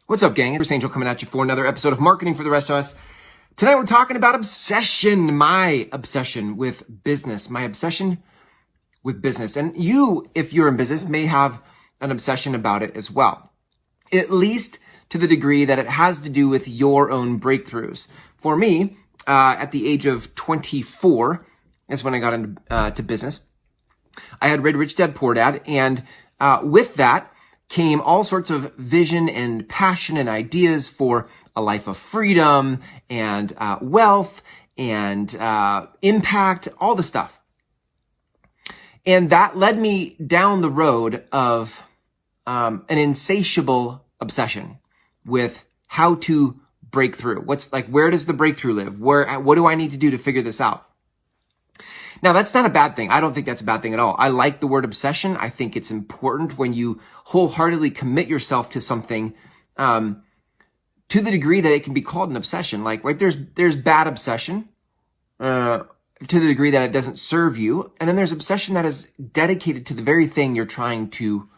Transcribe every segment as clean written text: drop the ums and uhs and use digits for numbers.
What's up, gang? It's Angel coming at you for another episode of Marketing for the Rest of Us. Tonight we're talking about obsession, my obsession with business, And you, if you're in business, may have an obsession about it as well, at least to the degree that it has to do with your own breakthroughs. For me, at the age of 24 is when I got into business. I had read Rich Dad Poor Dad, and with that came all sorts of vision and passion and ideas for a life of freedom and wealth and impact, all the stuff. And that led me down the road of an insatiable obsession with how to break through. Where does the breakthrough live? What do I need to do to figure this out? Now, that's not a bad thing. I don't think that's a bad thing at all. I like the word obsession. I think it's important when you wholeheartedly commit yourself to something to the degree that it can be called an obsession. There's bad obsession to the degree that it doesn't serve you. And then there's obsession that is dedicated to the very thing you're trying to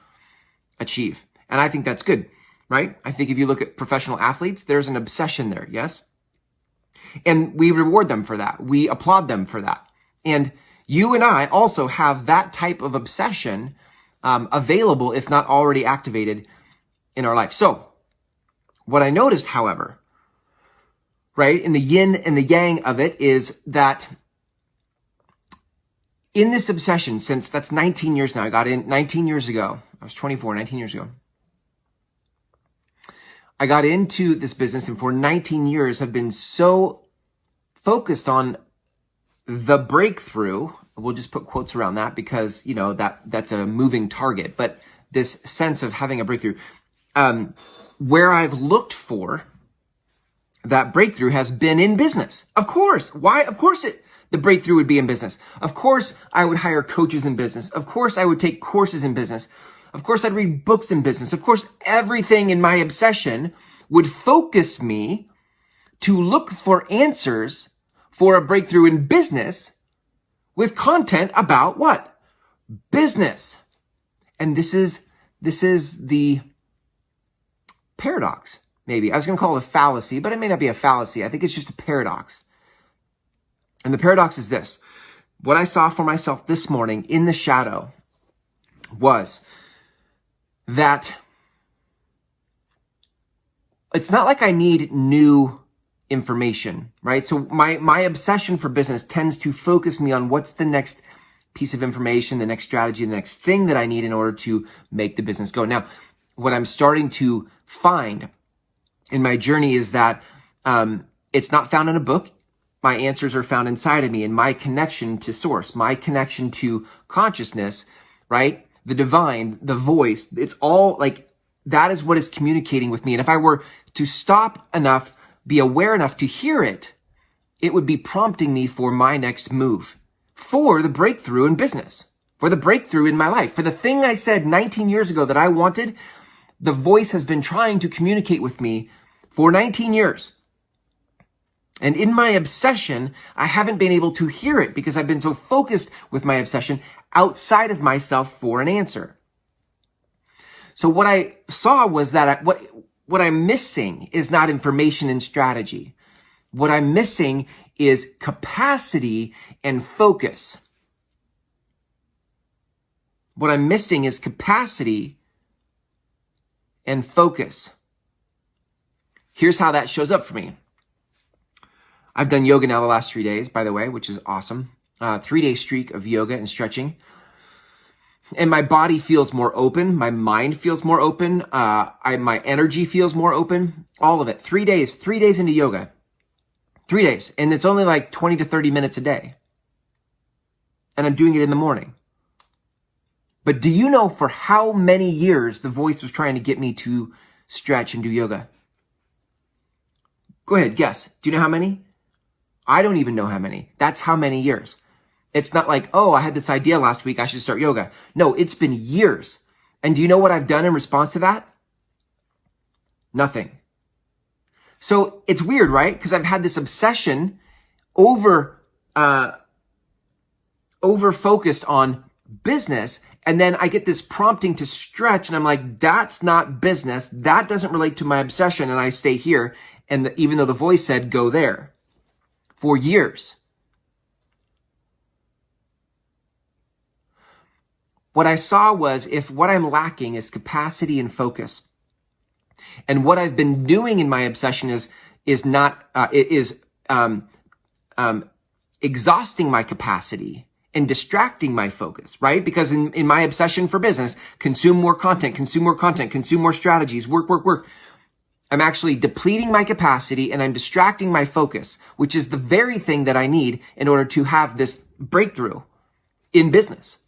achieve. And I think that's good, right? I think if you look at professional athletes, there's an obsession there, yes? And we reward them for that. We applaud them for that. And you and I also have that type of obsession available, if not already activated in our life. So what I noticed, however, right, in the yin and the yang of it is that in this obsession, since that's 19 years now, I got in 19 years ago. I was 24, 19 years ago. I got into this business and for 19 years have been so focused on the breakthrough. We'll just put quotes around that because, that's a moving target. But this sense of having a breakthrough, where I've looked for that breakthrough has been in business. Of course. Why? Of course the breakthrough would be in business. Of course I would hire coaches in business. Of course I would take courses in business. Of course I'd read books in business. Of course everything in my obsession would focus me to look for answers for a breakthrough in business with content about what? Business. And this is the paradox, maybe. I was going to call it a fallacy, but it may not be a fallacy. I think it's just a paradox. And the paradox is this. What I saw for myself this morning in the shadow was that it's not like I need new information, right? So my obsession for business tends to focus me on what's the next piece of information, the next strategy, the next thing that I need in order to make the business go. Now, what I'm starting to find in my journey is that it's not found in a book. My answers are found inside of me and my connection to source, my connection to consciousness, right? The divine, the voice, it's all that is what is communicating with me. And if I were to stop enough, be aware enough to hear it, it would be prompting me for my next move, for the breakthrough in business, for the breakthrough in my life, for the thing I said 19 years ago that I wanted. The voice has been trying to communicate with me for 19 years. And in my obsession, I haven't been able to hear it because I've been so focused with my obsession outside of myself for an answer. So what I saw was that what I'm missing is not information and strategy. What I'm missing is capacity and focus. What I'm missing is capacity and focus. Here's how that shows up for me. I've done yoga now the last 3 days, by the way, which is awesome. 3-day streak of yoga and stretching. And my body feels more open. My mind feels more open. My energy feels more open. All of it. 3 days into yoga. 3 days. And it's only 20 to 30 minutes a day. And I'm doing it in the morning. But do you know for how many years the voice was trying to get me to stretch and do yoga? Go ahead, guess. Do you know how many? I don't even know how many. That's how many years. It's not like, I had this idea last week, I should start yoga. No, it's been years. And do you know what I've done in response to that? Nothing. So it's weird, right? Because I've had this obsession over focused on business And then I get this prompting to stretch, and I'm like, that's not business. That doesn't relate to my obsession. And I stay here. And even though the voice said, go there, for years. What I saw was, if what I'm lacking is capacity and focus, and what I've been doing in my obsession is exhausting my capacity and distracting my focus, right? Because in my obsession for business, consume more content, consume more strategies, work. I'm actually depleting my capacity and I'm distracting my focus, which is the very thing that I need in order to have this breakthrough in business.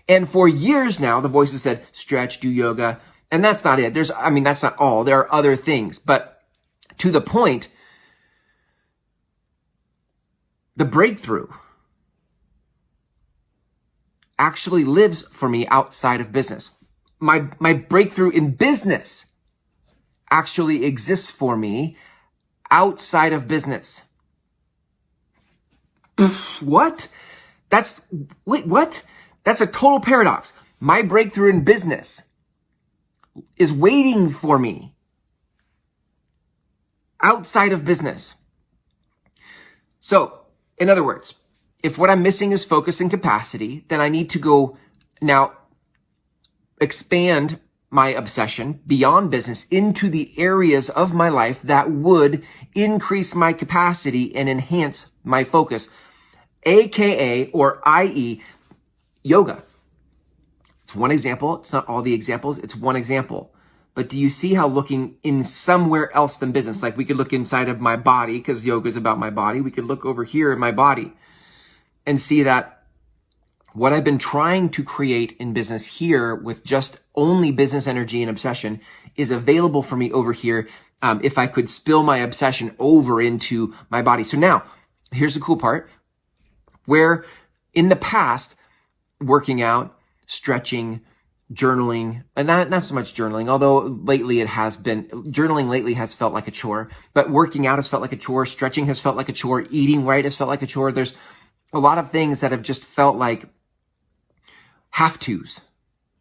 And for years now, the voices said, stretch, do yoga. And that's not it. That's not all. There are other things. But to the point, the breakthrough actually lives for me outside of business. My breakthrough in business actually exists for me outside of business. What? What? That's a total paradox. My breakthrough in business is waiting for me outside of business. So, in other words, if what I'm missing is focus and capacity, then I need to go now expand my obsession beyond business into the areas of my life that would increase my capacity and enhance my focus, aka or i.e. yoga. It's one example. It's not all the examples. It's one example. But do you see how looking in somewhere else than business, like we could look inside of my body because yoga is about my body. We could look over here in my body and see that what I've been trying to create in business here with just only business energy and obsession is available for me over here if I could spill my obsession over into my body. So now, here's the cool part. Where in the past, working out, stretching, journaling, and not so much journaling, although journaling lately has felt like a chore, but working out has felt like a chore, stretching has felt like a chore, eating right has felt like a chore. There's a lot of things that have just felt like have-tos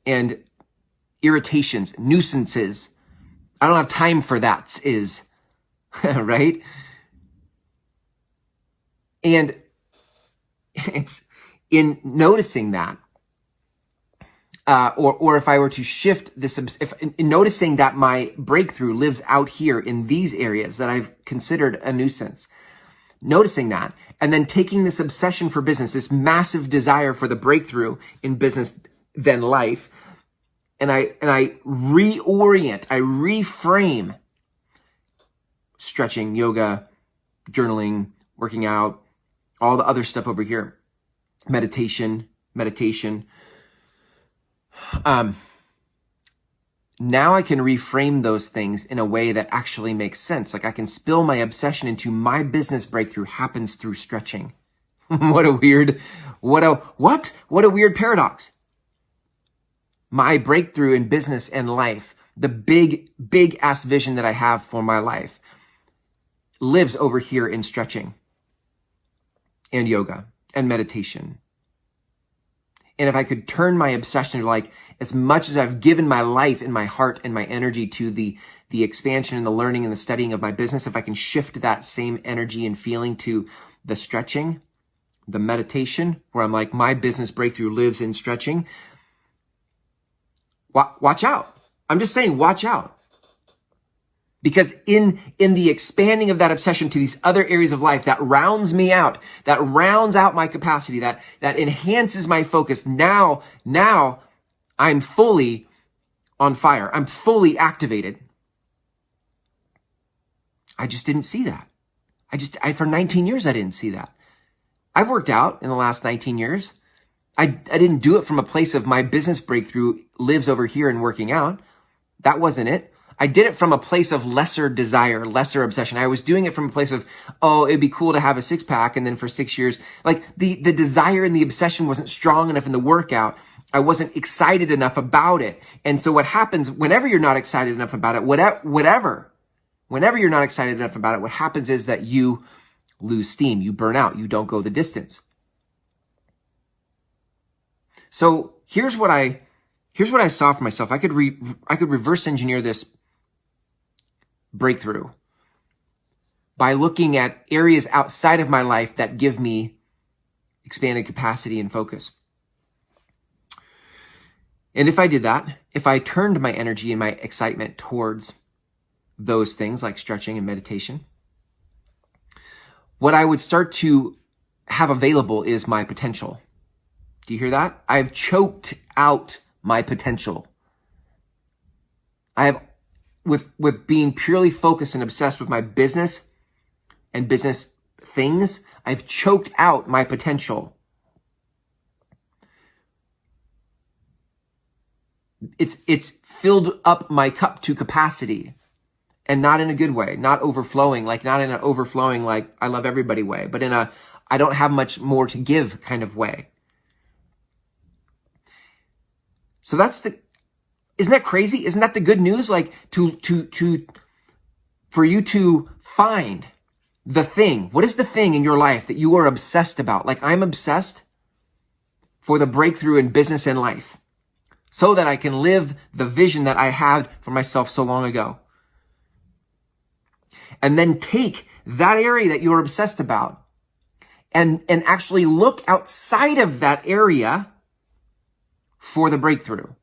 and irritations, nuisances. I don't have time for that, right? And it's in noticing that, or if I were to shift this, in noticing that my breakthrough lives out here in these areas that I've considered a nuisance, noticing that, and then taking this obsession for business, this massive desire for the breakthrough in business than life, and I reorient, I reframe stretching, yoga, journaling, working out, all the other stuff over here, meditation. Now I can reframe those things in a way that actually makes sense. Like I can spill my obsession into my business breakthrough happens through stretching. What a weird paradox. My breakthrough in business and life, the big ass vision that I have for my life, lives over here in stretching and yoga and meditation. And if I could turn my obsession to, like, as much as I've given my life and my heart and my energy to the expansion and the learning and the studying of my business, if I can shift that same energy and feeling to the stretching, the meditation, where I'm like, my business breakthrough lives in stretching, watch out. I'm just saying, watch out. Because in the expanding of that obsession to these other areas of life, that rounds me out, that rounds out my capacity, that enhances my focus. Now I'm fully on fire. I'm fully activated. I just didn't see that. For 19 years, I didn't see that. I've worked out in the last 19 years. I didn't do it from a place of my business breakthrough lives over here and working out. That wasn't it. I did it from a place of lesser desire, lesser obsession. I was doing it from a place of, oh, it'd be cool to have a six pack. And then for 6 years, like the desire and the obsession wasn't strong enough in the workout. I wasn't excited enough about it. And so what happens whenever you're not excited enough about it, whenever you're not excited enough about it, what happens is that you lose steam, you burn out, you don't go the distance. So here's what I saw for myself. I could reverse engineer this breakthrough by looking at areas outside of my life that give me expanded capacity and focus. And if I did that, if I turned my energy and my excitement towards those things like stretching and meditation, what I would start to have available is my potential. Do you hear that? I've choked out my potential. I have, with being purely focused and obsessed with my business and business things, I've choked out my potential. It's filled up my cup to capacity, and not in a good way, not overflowing, like not in an overflowing, like I love everybody way, but in a, I don't have much more to give kind of way. So isn't that crazy? Isn't that the good news? Like for you to find the thing. What is the thing in your life that you are obsessed about? Like I'm obsessed for the breakthrough in business and life so that I can live the vision that I had for myself so long ago. And then take that area that you're obsessed about and actually look outside of that area for the breakthrough.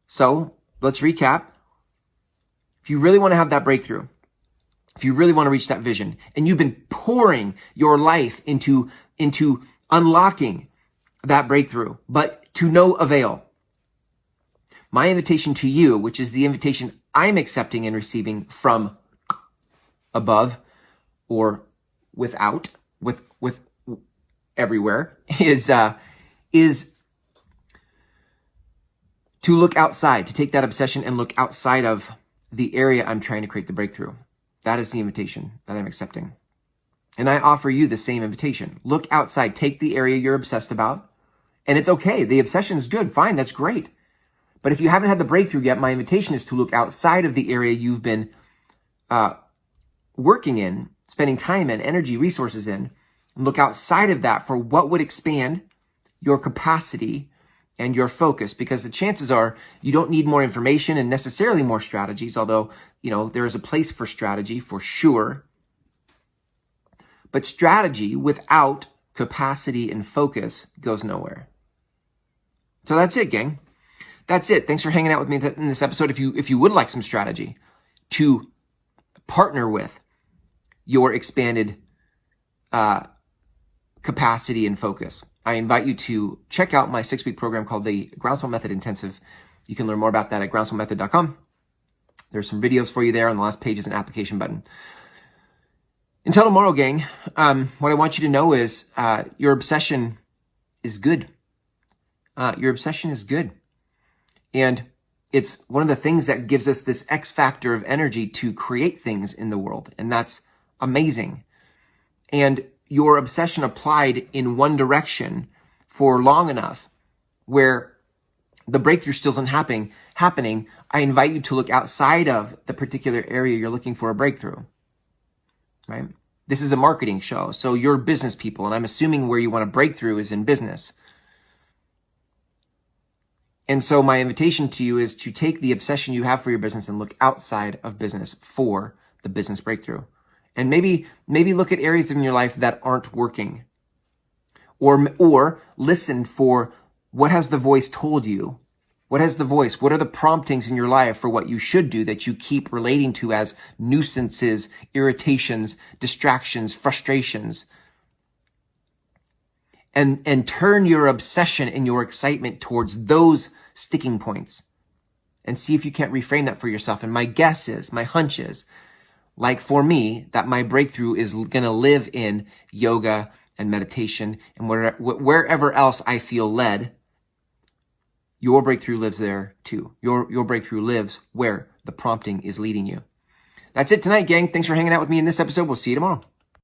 So let's recap. If you really want to have that breakthrough, if you really want to reach that vision, and you've been pouring your life into unlocking that breakthrough, but to no avail, my invitation to you, which is the invitation I'm accepting and receiving from above or without, with everywhere, is to look outside, to take that obsession and look outside of the area I'm trying to create the breakthrough. That is the invitation that I'm accepting. And I offer you the same invitation. Look outside, take the area you're obsessed about, and it's okay. The obsession is good, fine, that's great. But if you haven't had the breakthrough yet, my invitation is to look outside of the area you've been working in, spending time in, energy, resources in, and look outside of that for what would expand your capacity and your focus, because the chances are you don't need more information and necessarily more strategies, although, there is a place for strategy for sure. But strategy without capacity and focus goes nowhere. So that's it, gang. That's it. Thanks for hanging out with me in this episode. If you would like some strategy to partner with your expanded capacity and focus, I invite you to check out my 6-week program called the Groundswell Method Intensive. You can learn more about that at groundswellmethod.com. There's some videos for you there. On the last page is an application button. Until tomorrow, gang, what I want you to know is your obsession is good. Your obsession is good. And it's one of the things that gives us this X factor of energy to create things in the world. And that's amazing. And your obsession applied in one direction for long enough where the breakthrough still isn't happening, I invite you to look outside of the particular area you're looking for a breakthrough, right? This is a marketing show, so you're business people, and I'm assuming where you want a breakthrough is in business. And so my invitation to you is to take the obsession you have for your business and look outside of business for the business breakthrough. And maybe look at areas in your life that aren't working. Or listen for what has the voice told you? What has the voice? What are the promptings in your life for what you should do that you keep relating to as nuisances, irritations, distractions, frustrations? And turn your obsession and your excitement towards those sticking points and see if you can't reframe that for yourself. And my guess is, my hunch is, like for me, that my breakthrough is going to live in yoga and meditation and wherever else I feel led. Your breakthrough lives there too. Your breakthrough lives where the prompting is leading you. That's it tonight, gang. Thanks for hanging out with me in this episode. We'll see you tomorrow.